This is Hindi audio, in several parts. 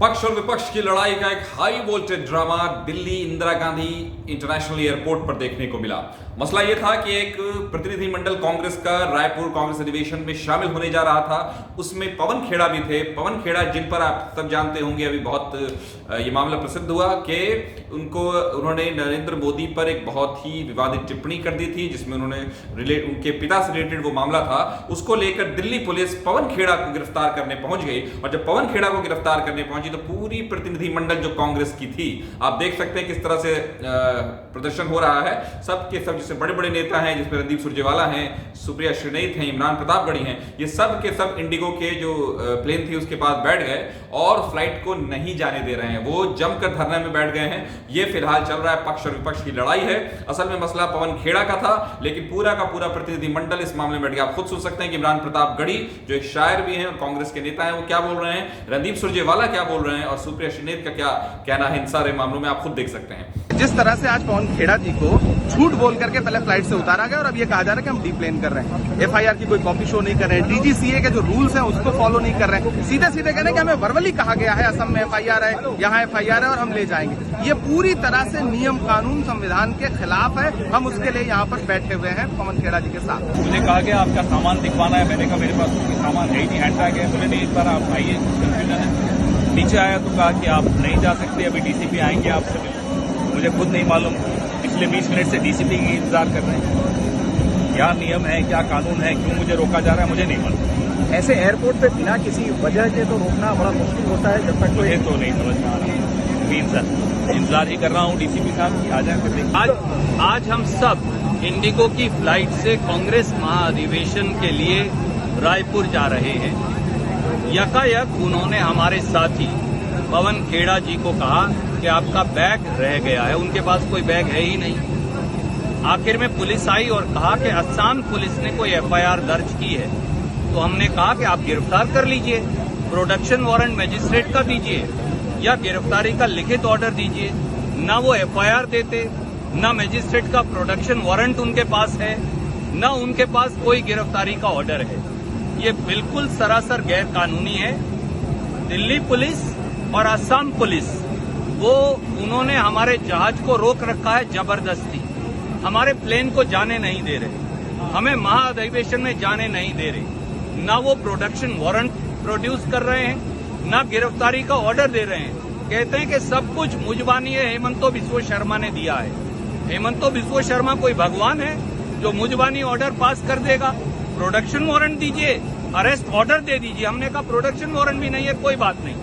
पक्ष और विपक्ष की लड़ाई का एक high voltage drama Delhi Indira Gandhi international airport पर देखने को मिला। मसला यह था कि एक प्रतिनिधिमंडल कांग्रेस का रायपुर कांग्रेस अधिवेशन में शामिल होने जा रहा था। उसमें पवन खेड़ा भी थे। पवन खेड़ा जिन पर आप सब जानते होंगे, अभी बहुत ये मामला प्रसिद्ध हुआ कि उन्होंने नरेंद्र मोदी पर एक बहुत ही विवादित टिप्पणी कर दी थी, जिसमें उन्होंने उनके पिता से रिलेटेड वो मामला था। उसको लेकर दिल्ली पुलिस पवन खेड़ा को गिरफ्तार करने पहुंच गई और जब पवन खेड़ा को गिरफ्तार करने पहुंची तो पूरी प्रतिनिधिमंडल जो कांग्रेस की थी, आप देख सकते हैं किस तरह से प्रदर्शन हो रहा है। सब के सब जिसमें बड़े बड़े नेता हैं, जिसमें रणदीप सुरजेवाला हैं, सुप्रिया श्रीनाथ हैं, इमरान प्रतापगढ़ी हैं, ये सब के सब इंडिगो के जो प्लेन थी उसके पास बैठ गए और फ्लाइट को नहीं जाने दे रहे हैं। वो जमकर धरने में बैठ गए हैं। ये फिलहाल चल रहा है पक्ष और विपक्ष की लड़ाई है। असल में मसला पवन खेड़ा का था, लेकिन पूरा का पूरा प्रतिनिधिमंडल इस मामले में बैठ गया। आप खुद सुन सकते हैं कि इमरान प्रतापगढ़ी जो एक शायर भी हैं और कांग्रेस के नेता हैं, वो क्या बोल रहे हैं, रणदीप सुरजेवाला क्या बोल रहे हैं और सुप्रिया श्रीनाथ का क्या कहना है इन सारे मामलों में, आप खुद देख सकते हैं। जिस तरह से आज पवन खेड़ा जी को झूठ बोल करके पहले फ्लाइट से उतारा गया और अब ये कहा जा रहा है कि हम डीप्लेन कर रहे हैं, एफआईआर की कोई कॉपी शो नहीं कर रहे हैं, डीजीसीए के जो रूल्स हैं उसको फॉलो नहीं कर रहे हैं, सीधे सीधे कह रहे हैं कि हमें वर्बली कहा गया है असम में एफआईआर है, यहाँ एफआईआर है और हम ले जाएंगे। ये पूरी तरह से नियम कानून संविधान के खिलाफ है। हम उसके लिए यहाँ पर बैठे हुए हैं पवन खेड़ा जी के साथ। मुझे कहा गया आपका सामान दिखवाना है, मैंने कहा मेरे पास कोई सामान है ही नहीं, हैंड बैग है। बोले नहीं, इस बार आप आइए, कंफ्यूजन है। नीचे आया तो कहा कि आप नहीं जा सकते, अभी डीसीपी आएंगे आपसे मिलने। मुझे खुद नहीं मालूम, पिछले 20 मिनट से डीसीपी की इंतजार कर रहे हैं। क्या नियम है, क्या कानून है, क्यों मुझे रोका जा रहा है, मुझे नहीं मालूम। ऐसे एयरपोर्ट पे बिना किसी वजह के तो रोकना बड़ा मुश्किल होता है जब तक मुझे तो नहीं समझ में आ रहा। प्लीज सर, इंतजार ही कर रहा हूँ डीसीपी साहब की आ जाए फिर। आज हम सब इंडिगो की फ्लाइट से कांग्रेस महाअधिवेशन के लिए रायपुर जा रहे हैं। यकायक उन्होंने हमारे साथी पवन खेड़ा जी को कहा कि आपका बैग रह गया है। उनके पास कोई बैग है ही नहीं। आखिर में पुलिस आई और कहा कि असम पुलिस ने कोई एफआईआर दर्ज की है। तो हमने कहा कि आप गिरफ्तार कर लीजिए, प्रोडक्शन वारंट मजिस्ट्रेट का दीजिए या गिरफ्तारी का लिखित ऑर्डर दीजिए। न वो एफआईआर देते, न मजिस्ट्रेट का प्रोडक्शन वारंट उनके पास है, न उनके पास कोई गिरफ्तारी का ऑर्डर है। ये बिल्कुल सरासर गैर कानूनी है। दिल्ली पुलिस और असम पुलिस उन्होंने हमारे जहाज को रोक रखा है जबरदस्ती। हमारे प्लेन को जाने नहीं दे रहे, हमें महाअधिवेशन में जाने नहीं दे रहे। न वो प्रोडक्शन वारंट प्रोड्यूस कर रहे हैं, न गिरफ्तारी का ऑर्डर दे रहे हैं। कहते हैं कि सब कुछ मुजबानी है, हेमंतो बिस्वा शर्मा ने दिया है। हेमंतो बिस्वा शर्मा कोई भगवान है जो मुजबानी ऑर्डर पास कर देगा? प्रोडक्शन वारंट दीजिए, अरेस्ट ऑर्डर दे दीजिए। हमने कहा प्रोडक्शन वारंट भी नहीं है, कोई बात नहीं,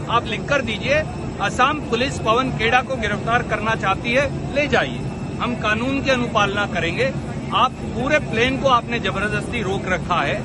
आप लिखकर दीजिए असम पुलिस पवन खेड़ा को गिरफ्तार करना चाहती है, ले जाइए, हम कानून की अनुपालना करेंगे। आप पूरे प्लेन को आपने जबरदस्ती रोक रखा है,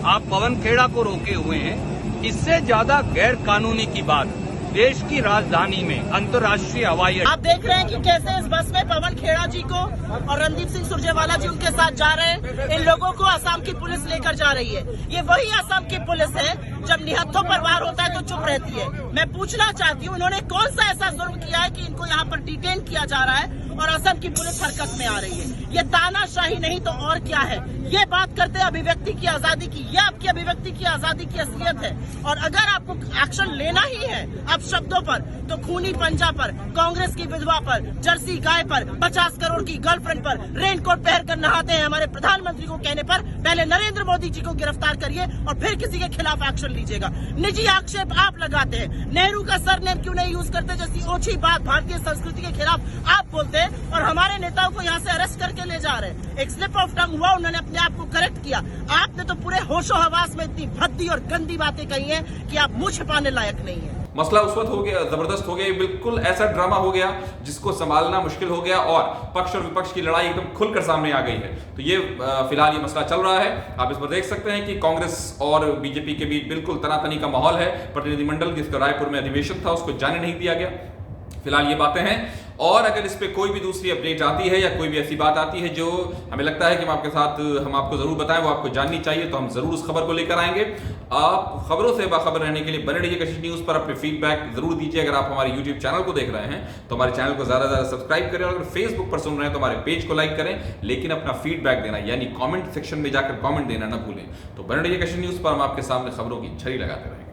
आप पवन खेड़ा को रोके हुए हैं। इससे ज्यादा गैर कानूनी की बात देश की राजधानी में अंतर्राष्ट्रीय हवाई आप देख रहे हैं कि कैसे इस बस में पवन खेड़ा जी को और रणदीप सिंह सुरजेवाला जी उनके साथ जा रहे हैं। इन लोगों को असम की पुलिस लेकर जा रही है। ये वही असम की पुलिस है जब निहत्थों पर वार होता है तो चुप रहती है। मैं पूछना चाहती हूँ, इन्होंने कौन सा ऐसा जुर्म किया है कि इनको यहाँ पर डिटेन किया जा रहा है और असम की पुलिस हरकत में आ रही है? ये तानाशाही नहीं तो और क्या है? ये बात करते हैं अभिव्यक्ति की आजादी की। ये आपकी अभिव्यक्ति की आजादी की असलियत है। और अगर आपको एक्शन लेना ही है अब शब्दों पर, तो खूनी पंजा पर, कांग्रेस की विधवा पर, जर्सी गाय पर, 50 करोड़ की गर्लफ्रेंड पर रेनकोट पहनकर नहाते हैं हमारे प्रधानमंत्री को कहने पर पहले नरेंद्र मोदी जी को गिरफ्तार करिए और फिर किसी के खिलाफ एक्शन लीजिएगा। निजी आक्षेप आप लगाते हैं, नेहरू का सरनेम क्यों नहीं यूज करते जैसी ओछी बात भारतीय संस्कृति के खिलाफ आप बोलते हैं और हमारे नेताओं को यहाँ से अरेस्ट करके ले जा रहे हैं। एक स्लिप ऑफ टंग हुआ, उन्होंने अपने आप को करेक्ट किया। आपने तो पूरे होशो हवास में इतनी भद्दी और गंदी बातें कही हैं कि आप मुंह छिपाने लायक नहीं है। मसला उस वक्त हो गया, जबरदस्त हो गया, बिल्कुल ऐसा ड्रामा हो गया जिसको संभालना मुश्किल हो गया और पक्ष और विपक्ष की लड़ाई एकदम खुलकर सामने आ गई है। तो ये फिलहाल ये मसला चल रहा है। आप इस पर देख सकते हैं कि कांग्रेस और बीजेपी के बीच बिल्कुल तनातनी का माहौल है। प्रतिनिधिमंडल जिसका रायपुर में अधिवेशन था उसको जाने नहीं दिया गया। फिलहाल ये बातें हैं और अगर इस पे कोई भी दूसरी अपडेट आती है या कोई भी ऐसी बात आती है जो हमें लगता है कि हम आपको जरूर बताएं, वो आपको जाननी चाहिए, तो हम जरूर उस खबर को लेकर आएंगे। आप खबरों से बाखबर रहने के लिए बने रहिए कशिश न्यूज पर। अपने फीडबैक जरूर दीजिए। अगर आप हमारे यूट्यूब चैनल को देख रहे हैं तो हमारे चैनल को ज्यादा से ज्यादा सब्सक्राइब करें और अगर फेसबुक पर सुन रहे हैं तो हमारे पेज को लाइक करें, लेकिन अपना फीडबैक देना यानी कॉमेंट सेक्शन में जाकर कॉमेंट देना न भूलें। तो बने रहिए कशिश न्यूज पर, हम आपके सामने खबरों की छड़ी लगाते रहेंगे।